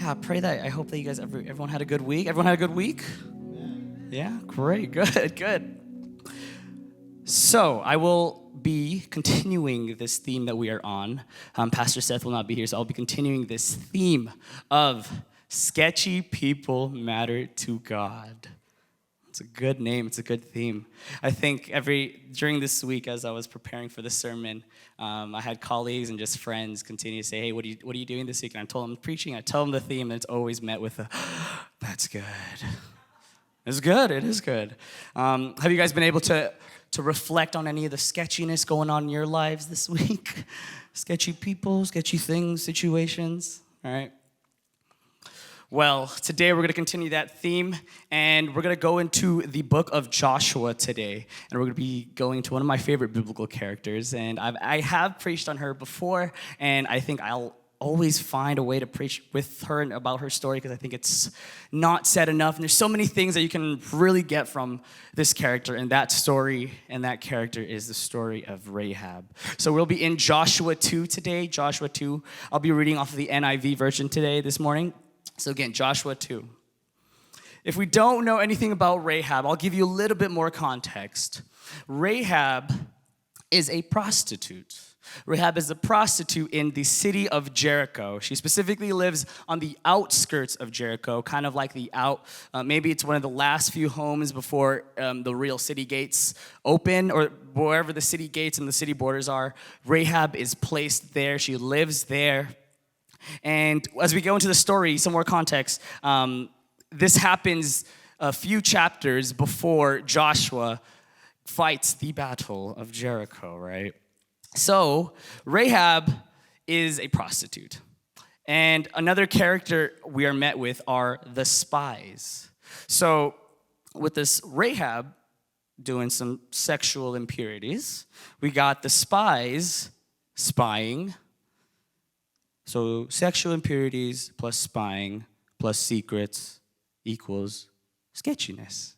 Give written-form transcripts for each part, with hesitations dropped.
I pray that I hope that you guys everyone had a good week. Everyone had a good week? Yeah, great, good. So I will be continuing this theme that we are on. Pastor Seth will not be here, so I'll be continuing this theme of sketchy people matter to God. It's a good name. It's a good theme. I think during this week, as I was preparing for the sermon, I had colleagues and just friends continue to say, "Hey, what are you doing this week?" And I told them I'm preaching. I tell them the theme, and it's always met with a, "That's good." It's good. It is good. Have you guys been able to reflect on any of the sketchiness going on in your lives this week? Sketchy people, sketchy things, situations. All right. Well, today we're going to continue that theme, and we're going to go into the book of Joshua today, and we're going to be going to one of my favorite biblical characters, and I have preached on her before, and I think I'll always find a way to preach with her and about her story because I think it's not said enough, and there's so many things that you can really get from this character, and that story and that character is the story of Rahab. So we'll be in Joshua 2 today, Joshua 2. I'll be reading off of the NIV version this morning. So again, Joshua 2. If we don't know anything about Rahab, I'll give you a little bit more context. Rahab is a prostitute. Rahab is a prostitute in the city of Jericho. She specifically lives on the outskirts of Jericho, kind of like maybe it's one of the last few homes before the real city gates open, or wherever the city gates and the city borders are. Rahab is placed there. She lives there. And as we go into the story, some more context, this happens a few chapters before Joshua fights the battle of Jericho, right? So Rahab is a prostitute. And another character we are met with are the spies. So with this Rahab doing some sexual impurities, we got the spies spying. So sexual impurities plus spying plus secrets equals sketchiness.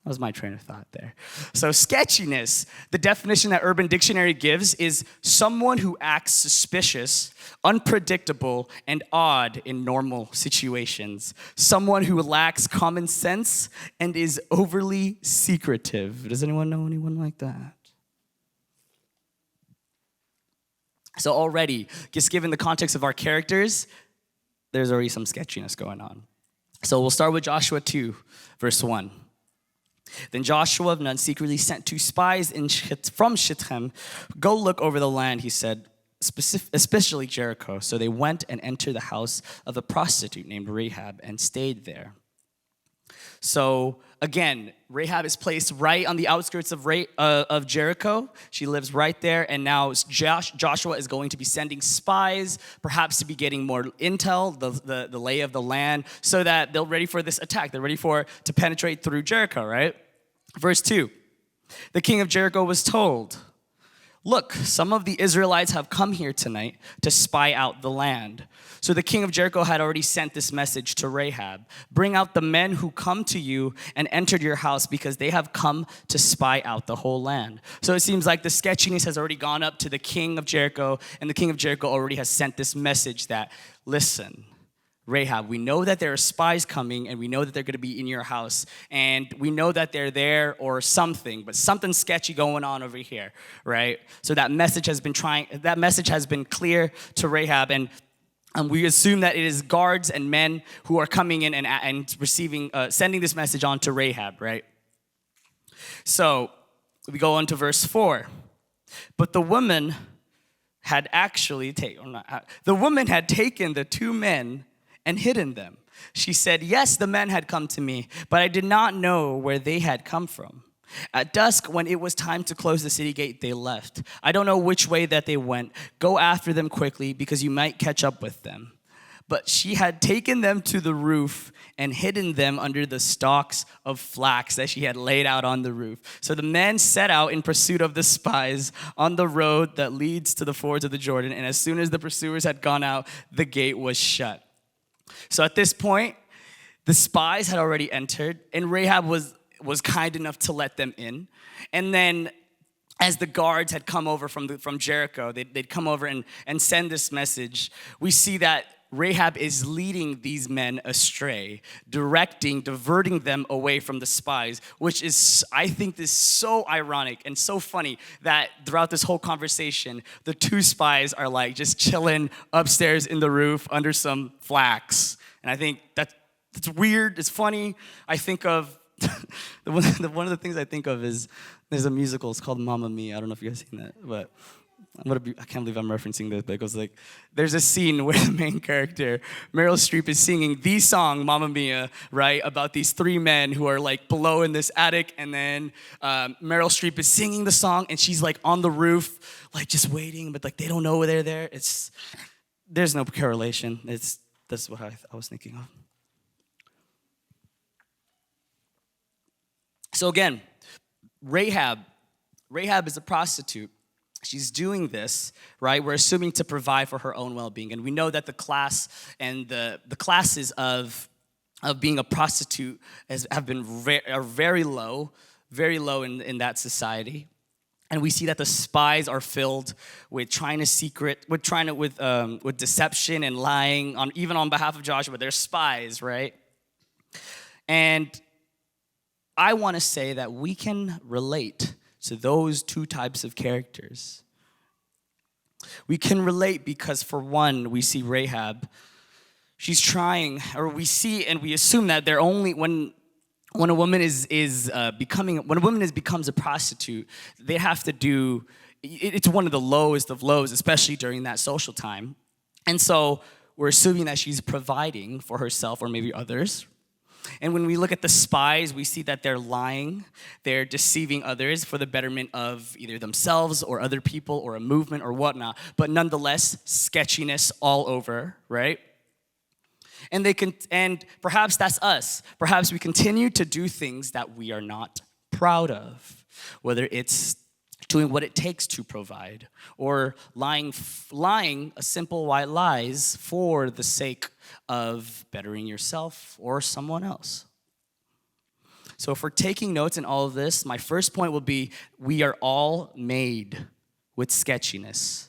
That was my train of thought there. So sketchiness, the definition that Urban Dictionary gives is someone who acts suspicious, unpredictable, and odd in normal situations. Someone who lacks common sense and is overly secretive. Does anyone know anyone like that? So already, just given the context of our characters, there's already some sketchiness going on. So we'll start with Joshua 2, verse 1. Then Joshua of Nun secretly sent 2 spies from Shittim. "Go look over the land," he said, especially Jericho. So they went and entered the house of a prostitute named Rahab and stayed there. So again, Rahab is placed right on the outskirts of Jericho. She lives right there, and now Joshua is going to be sending spies, perhaps to be getting more intel, the lay of the land, so that they're ready for this attack. They're ready to penetrate through Jericho, right? Verse 2, the king of Jericho was told, "Look, some of the Israelites have come here tonight to spy out the land." So the king of Jericho had already sent this message to Rahab. "Bring out the men who come to you and entered your house, because they have come to spy out the whole land." So it seems like the sketchiness has already gone up to the king of Jericho, and the king of Jericho already has sent this message that, "Listen, Rahab, we know that there are spies coming, and we know that they're going to be in your house, and we know that they're there or something, but something sketchy going on over here," right? So that message has been clear to Rahab, and we assume that it is guards and men who are coming in and receiving, sending this message on to Rahab, right? So we go on to verse 4. But the woman had taken the 2 men and hidden them. She said, "Yes, the men had come to me, but I did not know where they had come from. At dusk, when it was time to close the city gate, they left. I don't know which way that they went. Go after them quickly, because you might catch up with them." But she had taken them to the roof and hidden them under the stalks of flax that she had laid out on the roof. So the men set out in pursuit of the spies on the road that leads to the fords of the Jordan, and as soon as the pursuers had gone out, the gate was shut. So at this point, the spies had already entered, and Rahab was kind enough to let them in. And then as the guards had come over from Jericho, they'd come over and send this message. We see that Rahab is leading these men astray, diverting them away from the spies, which is, I think, this so ironic and so funny that throughout this whole conversation, the two spies are like just chilling upstairs in the roof under some flax. And I think that's weird, it's funny. I think of, one of the things I think of is, there's a musical, it's called Mamma Mia. I don't know if you guys seen that, but I can't believe I'm referencing this, but it goes like, there's a scene where the main character, Meryl Streep, is singing the song, Mamma Mia, right, about these three men who are like below in this attic, and then Meryl Streep is singing the song, and she's like on the roof, like just waiting, but like they don't know they're there. There's no correlation. That's what I was thinking of. So again, Rahab is a prostitute. She's doing this, right? We're assuming to provide for her own well-being. And we know that the class and the classes of being a prostitute are very low in that society. And we see that the spies are filled with with deception and lying even on behalf of Joshua. They're spies, right? And I want to say that we can relate to those two types of characters. We can relate because, for one, we see Rahab. She's trying, or we see and we assume that they're only when a woman becomes a prostitute, they have to do. It's one of the lowest of lows, especially during that social time. And so we're assuming that she's providing for herself or maybe others. And when we look at the spies, we see that they're lying, they're deceiving others for the betterment of either themselves or other people or a movement or whatnot, but nonetheless, sketchiness all over, right? And perhaps that's us. Perhaps we continue to do things that we are not proud of, whether it's doing what it takes to provide, or lying a simple white lies for the sake of bettering yourself or someone else. So if we're taking notes in all of this, my first point will be, we are all made with sketchiness.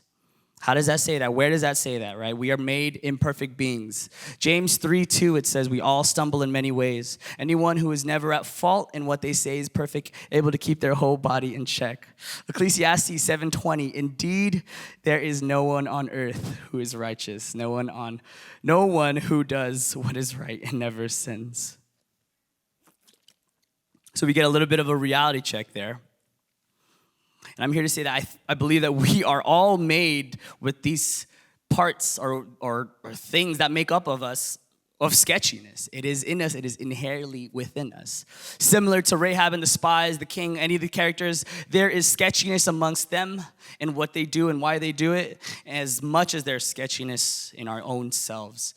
How does that say that? Where does that say that, right? We are made imperfect beings. James 3:2, it says, we all stumble in many ways. Anyone who is never at fault in what they say is perfect, able to keep their whole body in check. Ecclesiastes 7:20, indeed, there is no one on earth who is righteous, no one who does what is right and never sins. So we get a little bit of a reality check there. And I'm here to say that I believe that we are all made with these parts or things that make up of us, of sketchiness. It is in us. It is inherently within us. Similar to Rahab and the spies, the king, any of the characters, there is sketchiness amongst them and what they do and why they do it, as much as there's sketchiness in our own selves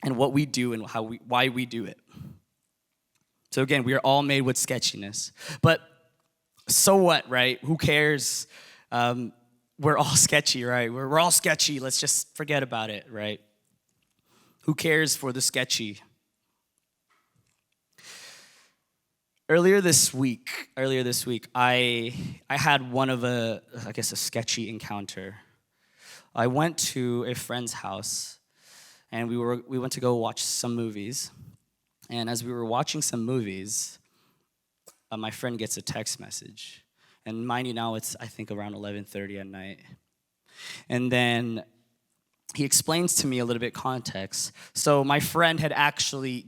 and what we do and why we do it. So again, we are all made with sketchiness. But so what, right? Who cares? We're all sketchy, right? We're all sketchy. Let's just forget about it, right? Who cares for the sketchy? Earlier this week, I had one of a sketchy encounter. I went to a friend's house, and we went to go watch some movies. And as we were watching some movies, my friend gets a text message. And mind you, now it's, I think, around 11:30 at night. And then he explains to me a little bit context. So my friend had actually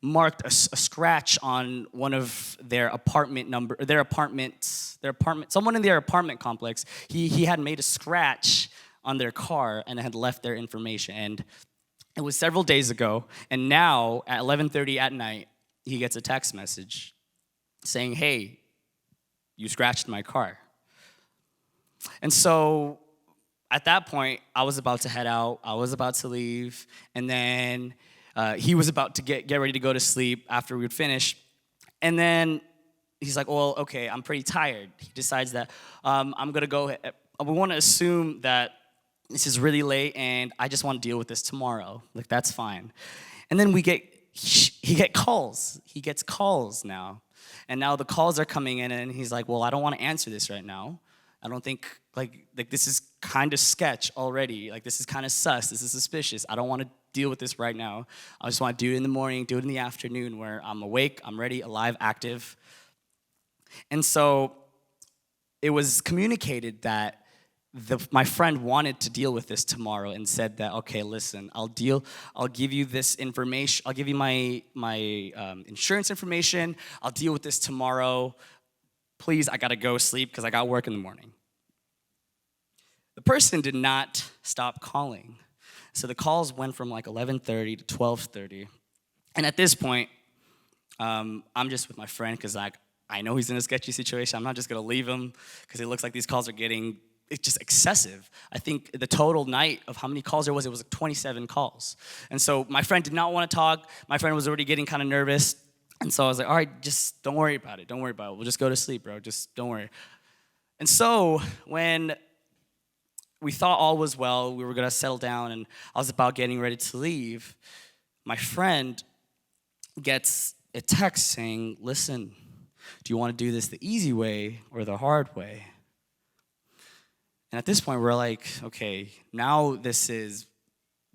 marked a scratch on one of someone in their apartment complex. He had made a scratch on their car and had left their information. And it was several days ago. And now at 11:30 at night, he gets a text message saying, hey, you scratched my car. And so at that point, I was about to head out. I was about to leave. And then he was about to get ready to go to sleep after we would finish. And then he's like, well, okay, I'm pretty tired. He decides that I'm going to go. We want to assume that this is really late and I just want to deal with this tomorrow. Like, that's fine. And then he gets calls. He gets calls now. And now the calls are coming in and he's like, well, I don't want to answer this right now. I don't think Like this is kind of sketch already. Like, this is kind of sus. This is suspicious. I don't want to deal with this right now. I just want to do it in the morning, do it in the afternoon where I'm awake, I'm ready, alive, active. And so it was communicated that my friend wanted to deal with this tomorrow and said that, okay, listen, I'll give you this information, I'll give you my insurance information, I'll deal with this tomorrow. Please, I gotta go sleep because I got work in the morning. The person did not stop calling. So the calls went from like 11:30 to 12:30. And at this point, I'm just with my friend because I know he's in a sketchy situation. I'm not just gonna leave him because it looks like these calls are getting, it's just excessive. I think the total night of how many calls there was, it was like 27 calls. And so my friend did not want to talk. My friend was already getting kind of nervous. And so I was like, all right, just don't worry about it. Don't worry about it. We'll just go to sleep, bro. Just don't worry. And so when we thought all was well, we were going to settle down, and I was about getting ready to leave, my friend gets a text saying, listen, do you want to do this the easy way or the hard way? And at this point, we're like, okay, now this is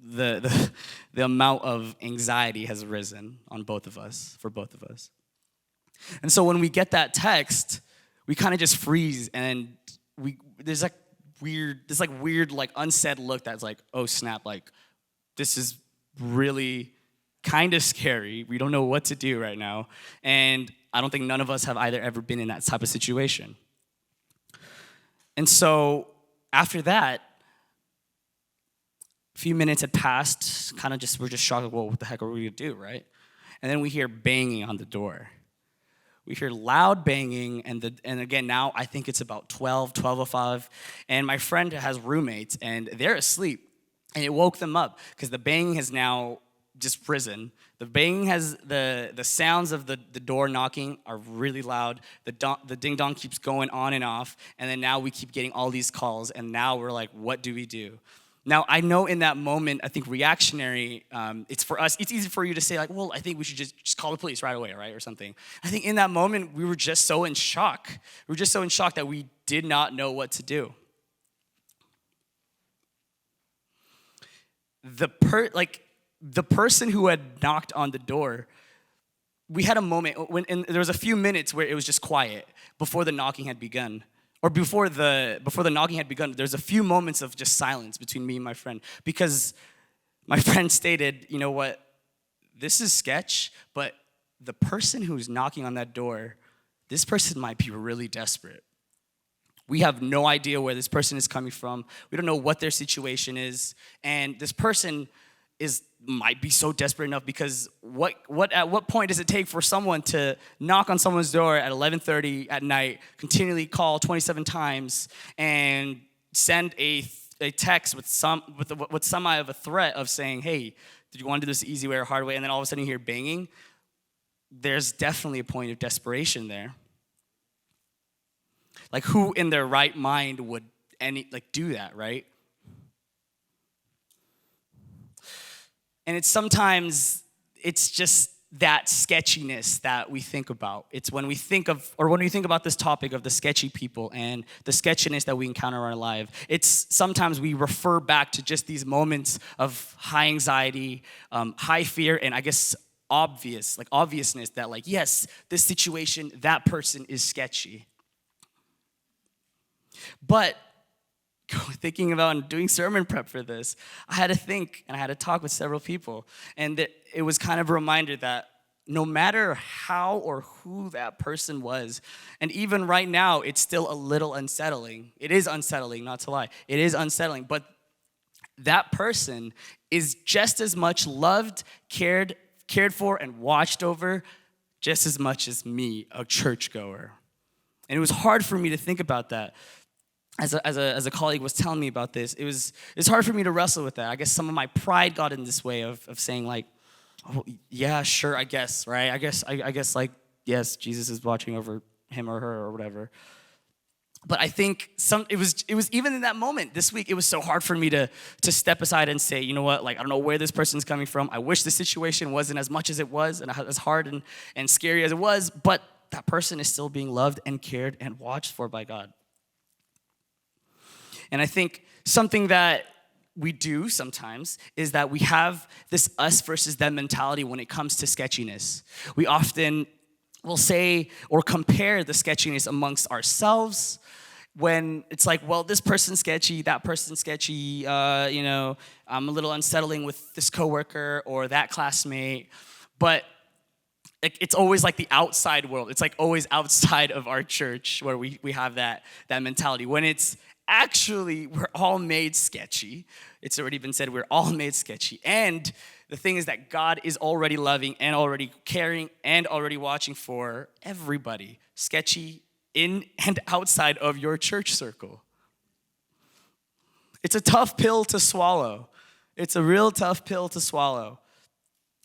the amount of anxiety has risen on both of us, for both of us. And so when we get that text, we kind of just freeze, and there's weird like unsaid look that's like, oh snap, like this is really kind of scary. We don't know what to do right now. And I don't think none of us have either ever been in that type of situation. And so after that, a few minutes had passed, we're just shocked, well, what the heck are we gonna do, right? And then we hear banging on the door. We hear loud banging, and again, now I think it's about 12:05, and my friend has roommates, and they're asleep, and it woke them up, because the banging has now just risen. The banging has, the sounds of the door knocking are really loud. The ding-dong keeps going on and off, and then now we keep getting all these calls, and now we're like, what do we do? Now, I know in that moment, I think reactionary, it's for us, it's easy for you to say like, well, I think we should just call the police right away, right, or something. I think in that moment, we were just so in shock. We were just so in shock that we did not know what to do. The person who had knocked on the door, we had a moment, and there was a few minutes where it was just quiet before the knocking had begun. Or before the knocking had begun, there's a few moments of just silence between me and my friend, because my friend stated, you know what, this is sketch, but the person who's knocking on that door, this person might be really desperate. We have no idea where this person is coming from. We don't know what their situation is, and this person might be so desperate enough, because at what point does it take for someone to knock on someone's door at 11:30 at night, continually call 27 times, and send a text with some of a threat of saying, hey, did you want to do this the easy way or hard way? And then all of a sudden you hear banging. There's definitely a point of desperation there. Like, who in their right mind would do that, right? And sometimes it's just that sketchiness that we think about. It's when we think about this topic of the sketchy people and the sketchiness that we encounter in our life, it's sometimes we refer back to just these moments of high anxiety, high fear, and I guess obviousness that, like, yes, this situation, that person is sketchy. But thinking about doing sermon prep for this, I had to think, and I had to talk with several people, and it was kind of a reminder that no matter how or who that person was, and even right now, it's still a little unsettling. It is unsettling, not to lie. It is unsettling, but that person is just as much loved, cared for, and watched over just as much as me, a churchgoer. And it was hard for me to think about that. As a colleague was telling me about this, it's hard for me to wrestle with that. I guess some of my pride got in this way of saying, like, oh, yeah, sure, I guess, right? I guess like, yes, Jesus is watching over him or her or whatever. But I think it was even in that moment this week, it was so hard for me to step aside and say, you know what, like, I don't know where this person's coming from. I wish the situation wasn't as much as it was and as hard and scary as it was, but that person is still being loved and cared and watched for by God. And I think something that we do sometimes is that we have this us versus them mentality when it comes to sketchiness. We often will say or compare the sketchiness amongst ourselves when it's like, well, this person's sketchy, that person's sketchy, I'm a little unsettling with this coworker or that classmate. But it's always like the outside world. It's like always outside of our church where we have that mentality. When it's actually, we're all made sketchy. It's already been said, we're all made sketchy. And the thing is that God is already loving and already caring and already watching for everybody, sketchy in and outside of your church circle. It's a tough pill to swallow. It's a real tough pill to swallow.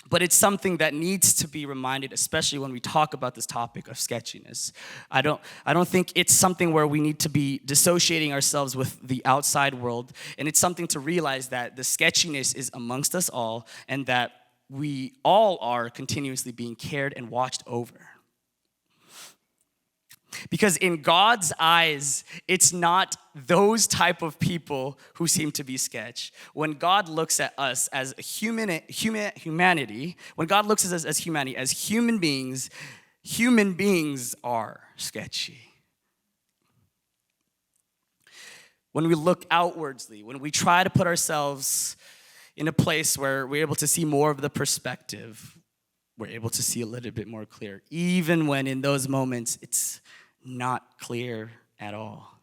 But it's something that needs to be reminded, especially when we talk about this topic of sketchiness. I don't think it's something where we need to be dissociating ourselves with the outside world. And it's something to realize that the sketchiness is amongst us all and that we all are continuously being cared and watched over. Because in God's eyes, it's not those type of people who seem to be sketch. When God looks at us as humanity, when God looks at us as humanity, as human beings are sketchy. When we look outwardly, when we try to put ourselves in a place where we're able to see more of the perspective, we're able to see a little bit more clear, even when in those moments it's not clear at all.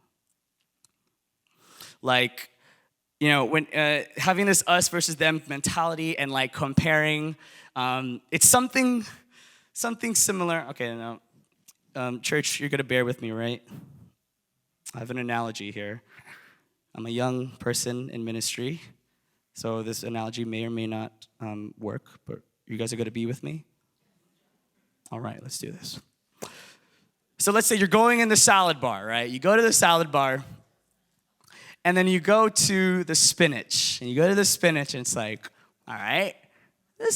Like, when having this us versus them mentality and like comparing, it's something similar. Okay, now, church, you're gonna bear with me, right? I have an analogy here. I'm a young person in ministry, so this analogy may or may not work, but you guys are gonna be with me? All right, let's do this. So let's say you're going in the salad bar, right? You go to the salad bar, and then you go to the spinach. And you go to the spinach, and it's like, all right.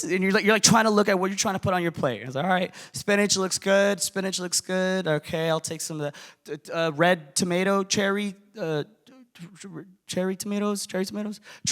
And you're like trying to look at what you're trying to put on your plate. It's like, all right, spinach looks good. Okay, I'll take some of the red tomato, cherry tomatoes.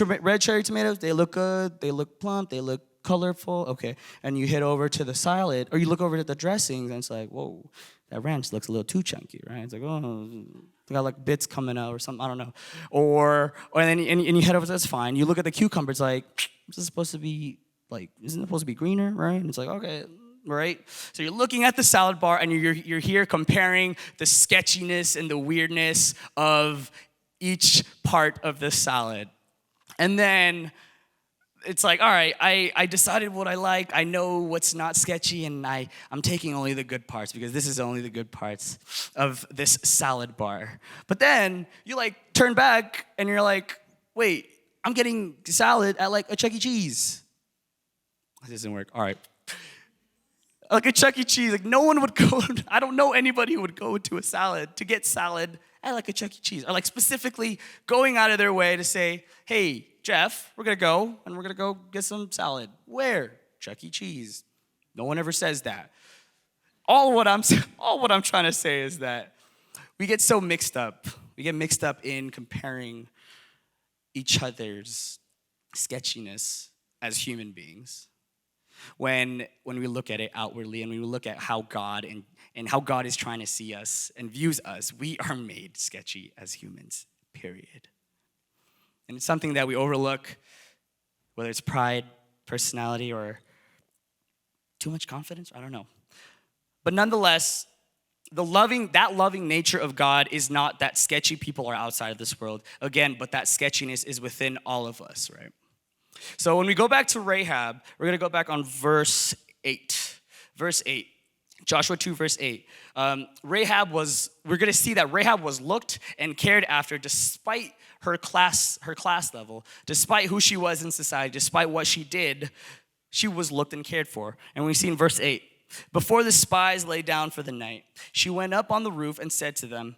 Red cherry tomatoes, they look good. They look plump. They look colorful. Okay, and you head over to the salad, or you look over at the dressings, and it's like, whoa. That ranch looks a little too chunky, right? It's like, oh, they got like bits coming out or something, I don't know. Or then you head over, that's fine. You look at the cucumber, it's like, this is supposed to be like, isn't it supposed to be greener, right? And it's like, okay, right? So you're looking at the salad bar and you're here comparing the sketchiness and the weirdness of each part of the salad. And then it's like, all right, I decided what I like. I know what's not sketchy, and I'm taking only the good parts because this is only the good parts of this salad bar. But then you like turn back and you're like, wait, I'm getting salad at like a Chuck E. Cheese. This doesn't work. All right. Like a Chuck E. Cheese, like no one would go, I don't know anybody who would go to get salad at like a Chuck E. Cheese. Or like specifically going out of their way to say, hey, Jeff, we're going to go get some salad. Where? Chuck E. Cheese. No one ever says that. All what I'm trying to say is that we get so mixed up. We get mixed up in comparing each other's sketchiness as human beings. When we look at it outwardly and we look at how God and how God is trying to see us and views us, we are made sketchy as humans, period. And it's something that we overlook, whether it's pride, personality, or too much confidence, I don't know. But nonetheless, that loving nature of God is not that sketchy people are outside of this world, again, but that sketchiness is within all of us, right? So when we go back to Rahab, we're going to go back on verse 8. Verse 8. Joshua 2, verse 8. We're going to see that Rahab was looked and cared after despite her class level, despite who she was in society, despite what she did, she was looked and cared for. And we see in verse 8, before the spies lay down for the night, she went up on the roof and said to them,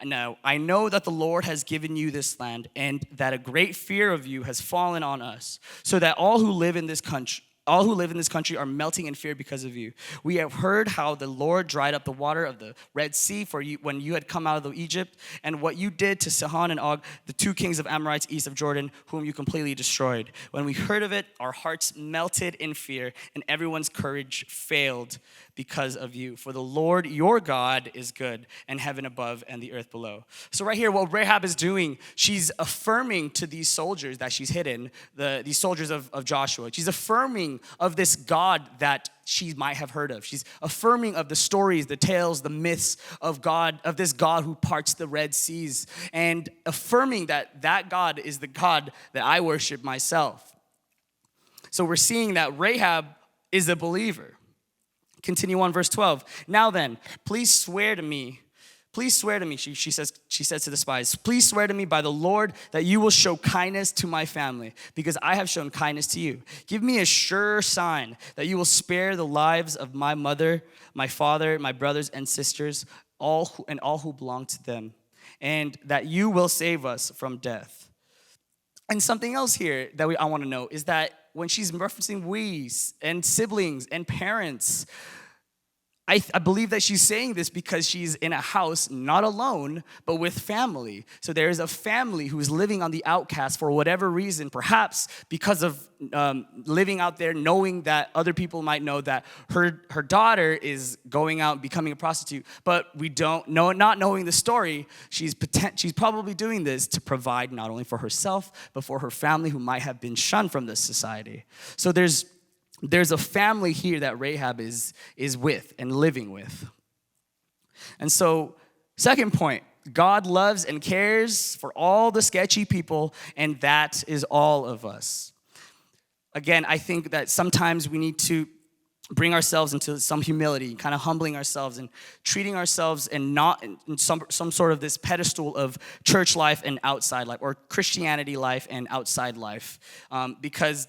now, I know that the Lord has given you this land and that a great fear of you has fallen on us, so that all who live in this country All who live in this country are melting in fear because of you. We have heard how the Lord dried up the water of the Red Sea for you when you had come out of Egypt, and what you did to Sihon and Og, the two kings of Amorites east of Jordan, whom you completely destroyed. When we heard of it, our hearts melted in fear, and everyone's courage failed because of you. For the Lord your God is good, and heaven above and the earth below. So right here, what Rahab is doing, she's affirming to these soldiers that she's hidden, these soldiers of Joshua. She's affirming of this God that she might have heard of. She's affirming of the stories, the tales, the myths of God, of this God who parts the Red Seas, and affirming that that God is the God that I worship myself. So we're seeing that Rahab is a believer. Continue on, verse 12. Now then, please swear to me. Please swear to me, she says to the spies, please swear to me by the Lord that you will show kindness to my family, because I have shown kindness to you. Give me a sure sign that you will spare the lives of my mother, my father, my brothers and sisters, all who belong to them, and that you will save us from death. And something else here that I want to know is that when she's referencing we and siblings and parents, I believe that she's saying this because she's in a house, not alone, but with family. So there is a family who's living on the outcast for whatever reason, perhaps because of living out there, knowing that other people might know that her daughter is going out and becoming a prostitute. But we don't know, not knowing the story, she's probably doing this to provide not only for herself, but for her family who might have been shunned from this society. So there's a family here that Rahab is with and living with. And so, second point, God loves and cares for all the sketchy people, and that is all of us. Again, I think that sometimes we need to bring ourselves into some humility, kind of humbling ourselves and treating ourselves and not in some sort of this pedestal of church life and outside life, or Christianity life and outside life, because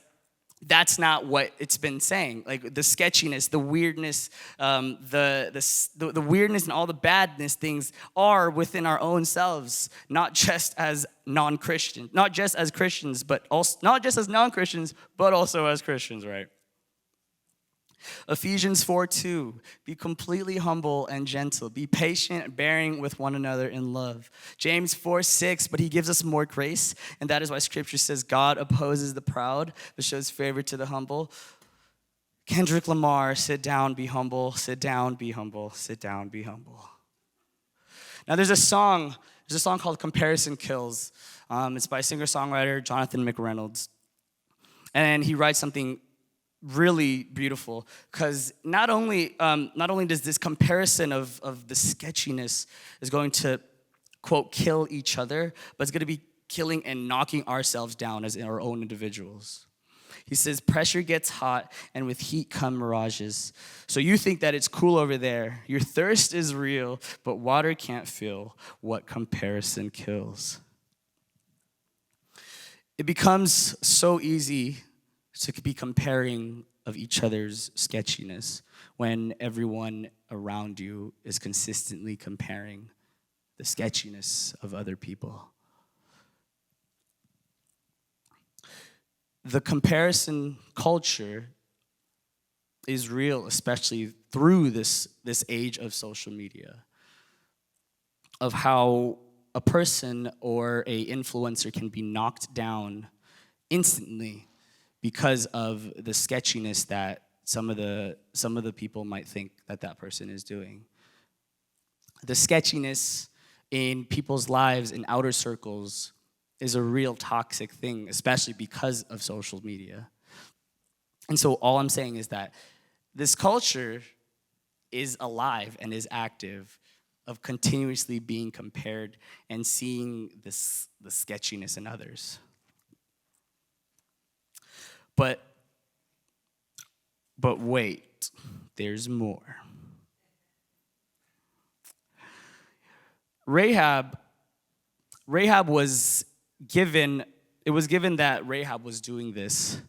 that's not what it's been saying. Like the sketchiness, the weirdness, the weirdness and all the badness things are within our own selves, not just as non-Christians, not just as Christians, but also not just as non-Christians, but also as Christians, right? Ephesians 4:2, be completely humble and gentle. Be patient, bearing with one another in love. James 4:6, but he gives us more grace, and that is why Scripture says God opposes the proud, but shows favor to the humble. Kendrick Lamar, sit down, be humble, sit down, be humble, sit down, be humble. Now there's a song called Comparison Kills. It's by singer-songwriter Jonathan McReynolds. And he writes something really beautiful, because not only does this comparison of the sketchiness is going to, quote, kill each other, but it's going to be killing and knocking ourselves down as our own individuals. He says, pressure gets hot, and with heat come mirages. So you think that it's cool over there. Your thirst is real, but water can't fill what comparison kills. It becomes so easy to be comparing of each other's sketchiness when everyone around you is consistently comparing the sketchiness of other people. The comparison culture is real, especially through this age of social media, of how a person or a influencer can be knocked down instantly because of the sketchiness that some of the people might think that person is doing. The sketchiness in people's lives in outer circles is a real toxic thing, especially because of social media. And so all I'm saying is that this culture is alive and is active, of continuously being compared and seeing the sketchiness in others. But wait, there's more. Rahab was given that Rahab was doing this.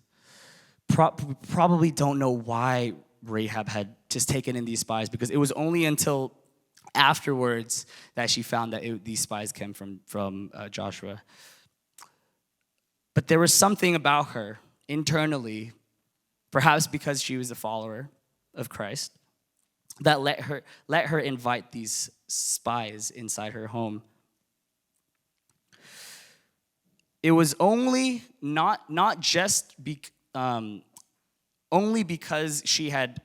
Probably don't know why Rahab had just taken in these spies, because it was only until afterwards that she found that these spies came from Joshua. But there was something about her internally, perhaps because she was a follower of Christ, that let her invite these spies inside her home. It was only not just only because she had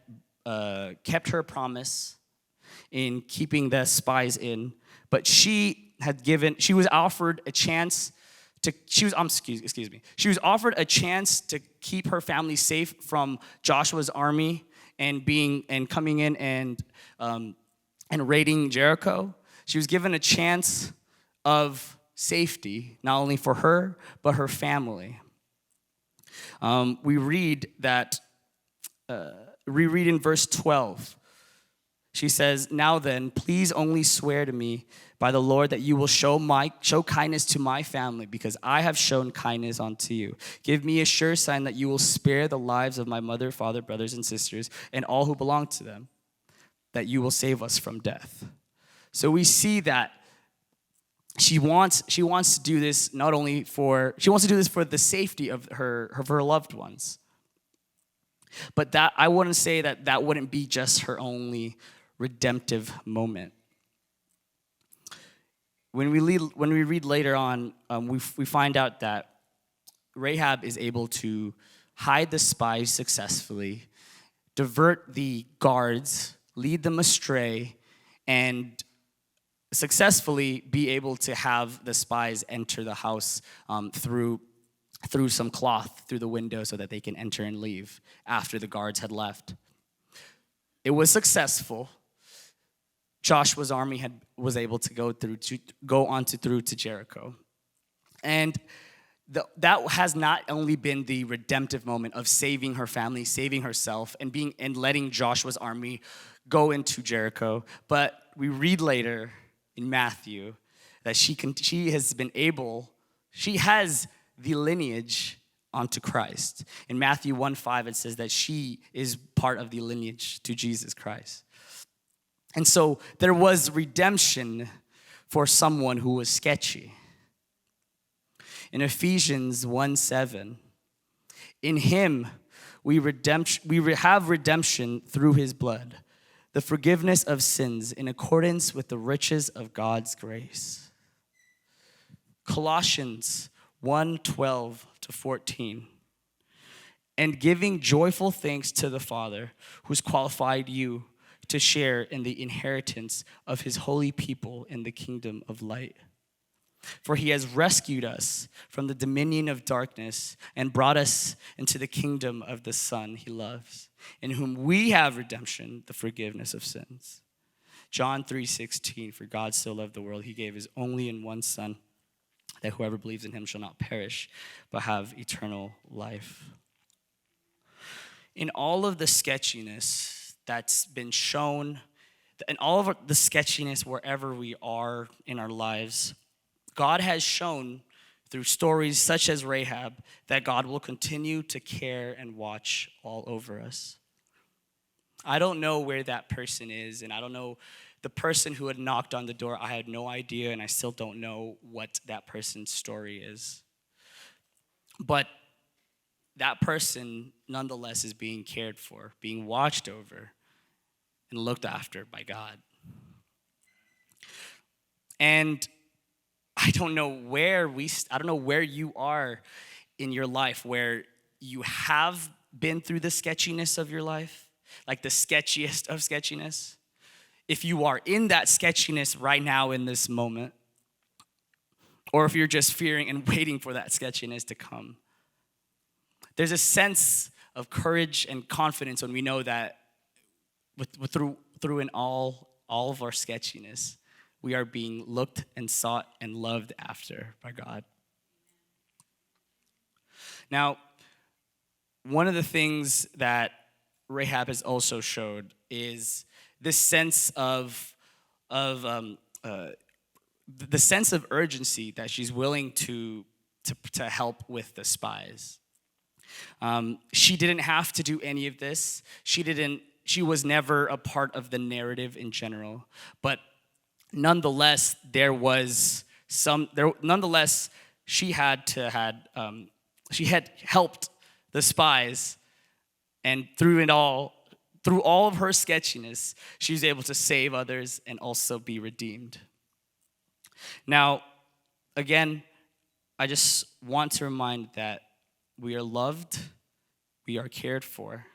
kept her promise in keeping the spies in, but she was offered a chance to she was offered a chance to keep her family safe from Joshua's army and coming in and raiding Jericho. She was given a chance of safety, not only for her, but her family. We read in verse 12. She says, "Now then, please only swear to me by the Lord that you will show kindness to my family, because I have shown kindness unto you. Give me a sure sign that you will spare the lives of my mother, father, brothers, and sisters, and all who belong to them, that you will save us from death." So we see that she wants to do this for the safety of her loved ones. But that I wouldn't say that wouldn't be just her only redemptive moment. When we read later on, we find out that Rahab is able to hide the spies successfully, divert the guards, lead them astray, and successfully be able to have the spies enter the house through some cloth through the window so that they can enter and leave after the guards had left. It was successful. Joshua's army was able to go through to Jericho. And that has not only been the redemptive moment of saving her family, saving herself, and letting Joshua's army go into Jericho, but we read later in Matthew that she has the lineage onto Christ. In Matthew 1:5, it says that she is part of the lineage to Jesus Christ. And so there was redemption for someone who was sketchy. In Ephesians 1:7, in him we have redemption through his blood, the forgiveness of sins in accordance with the riches of God's grace. Colossians 1:12-14. And giving joyful thanks to the Father who's qualified you to share in the inheritance of his holy people in the kingdom of light. For he has rescued us from the dominion of darkness and brought us into the kingdom of the Son he loves, in whom we have redemption, the forgiveness of sins. John 3:16, for God so loved the world, he gave his only and one Son, that whoever believes in him shall not perish, but have eternal life. In all of the sketchiness that's been shown, in all of the sketchiness wherever we are in our lives, God has shown through stories such as Rahab that God will continue to care and watch all over us. I don't know where that person is, and I don't know the person who had knocked on the door. I had no idea, and I still don't know what that person's story is. But that person, nonetheless, is being cared for, being watched over, and looked after by God. And I don't know where you are in your life, where you have been through the sketchiness of your life, like the sketchiest of sketchiness. If you are in that sketchiness right now in this moment, or if you're just fearing and waiting for that sketchiness to come, there's a sense of courage and confidence when we know that through in all of our sketchiness, we are being looked and sought and loved after by God. Now, one of the things that Rahab has also showed is this sense of the sense of urgency that she's willing to help with the spies. She didn't have to do any of this. She was never a part of the narrative in general, but nonetheless, she had helped the spies And through all of her sketchiness, she was able to save others and also be redeemed. Now, again, I just want to remind that we are loved, we are cared for,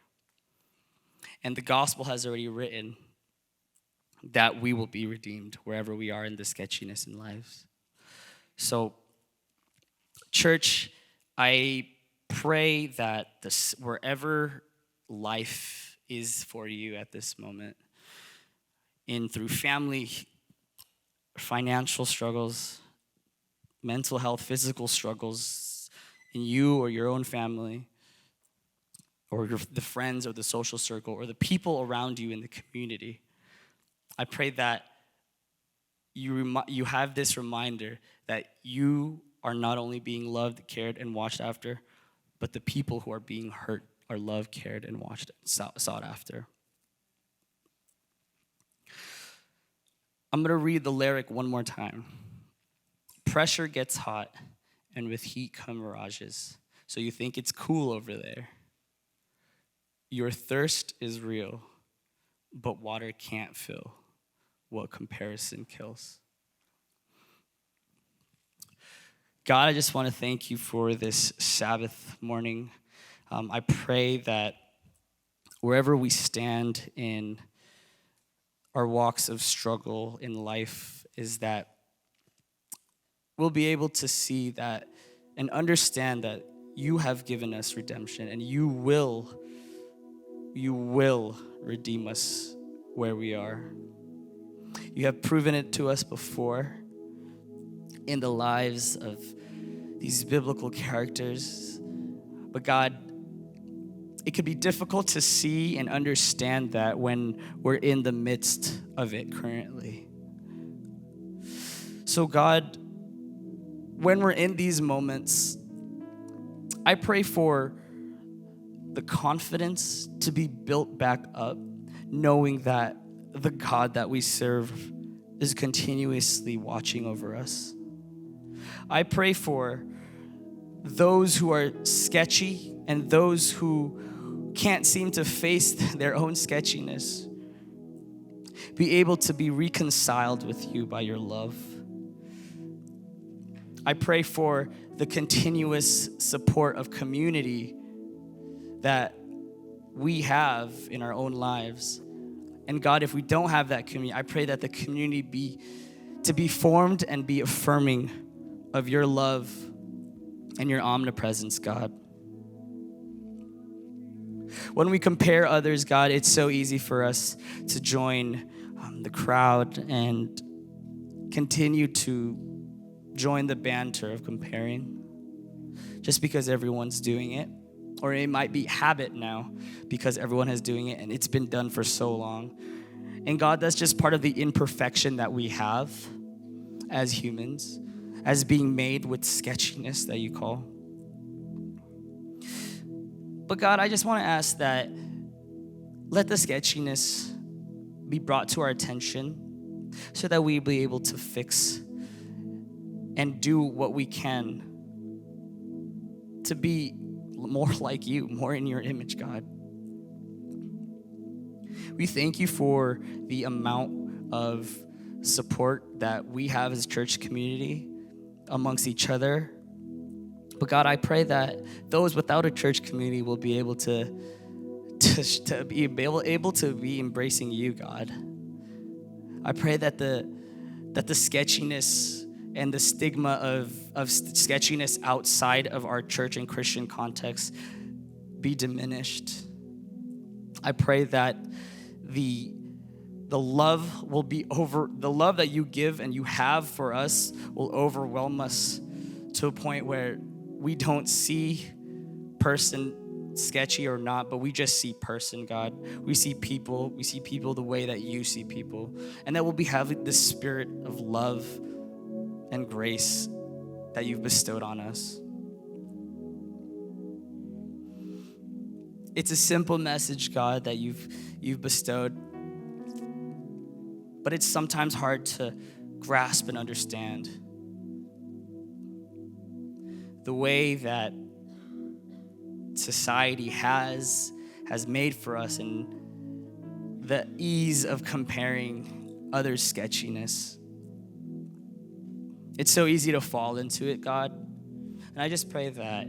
and the gospel has already written that we will be redeemed wherever we are in the sketchiness in lives. So, church, I pray that wherever life is for you at this moment, through family, financial struggles, mental health, physical struggles in you or your own family, or the friends or the social circle or the people around you in the community, I pray that you have this reminder that you are not only being loved, cared, and watched after, but the people who are being hurt are loved, cared, and watched, sought after. I'm going to read the lyric one more time. Pressure gets hot, and with heat come mirages. So you think it's cool over there. Your thirst is real, but water can't fill what comparison kills. God, I just want to thank you for this Sabbath morning. I pray that wherever we stand in our walks of struggle in life, is that we'll be able to see that and understand that you have given us redemption, and you will redeem us where we are. You have proven it to us before in the lives of these biblical characters. But God, it could be difficult to see and understand that when we're in the midst of it currently. So God, when we're in these moments, I pray for the confidence to be built back up, knowing that the God that we serve is continuously watching over us. I pray for those who are sketchy and those who can't seem to face their own sketchiness, be able to be reconciled with you by your love. I pray for the continuous support of community that we have in our own lives. And God, if we don't have that community, I pray that the community be formed and be affirming of your love and your omnipresence, God. When we compare others, God, it's so easy for us to join the crowd and continue to join the banter of comparing just because everyone's doing it. Or it might be habit now because everyone is doing it and it's been done for so long. And God, that's just part of the imperfection that we have as humans, as being made with sketchiness that you call. But God, I just want to ask that let the sketchiness be brought to our attention so that we be able to fix and do what we can to be more like you, more in your image, God. We thank you for the amount of support that we have as a church community amongst each other. But God, I pray that those without a church community will be able to be able to be embracing you, God. I pray that the sketchiness and the stigma of sketchiness outside of our church and Christian context be diminished. I pray that the love that you give and you have for us will overwhelm us to a point where we don't see person sketchy or not, but we just see person, God. We see people the way that you see people, and that we'll be having the spirit of love and grace that you've bestowed on us. It's a simple message, God, that you've bestowed, but it's sometimes hard to grasp and understand. The way that society has has made for us and the ease of comparing others' sketchiness. It's so easy to fall into it, God. And I just pray that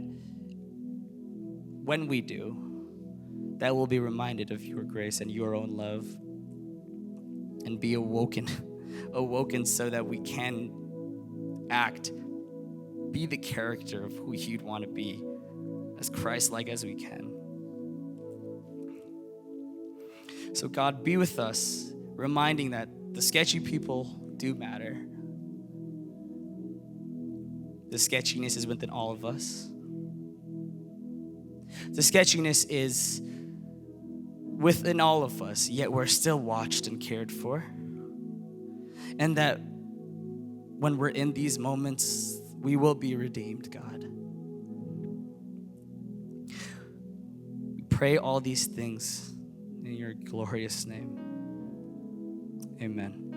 when we do, that we'll be reminded of your grace and your own love and be awoken so that we can act, be the character of who you'd want to be, as Christ-like as we can. So God, be with us, reminding that the sketchy people do matter. The sketchiness is within all of us. The sketchiness is within all of us, yet we're still watched and cared for. And that when we're in these moments, we will be redeemed, God. We pray all these things in your glorious name. Amen.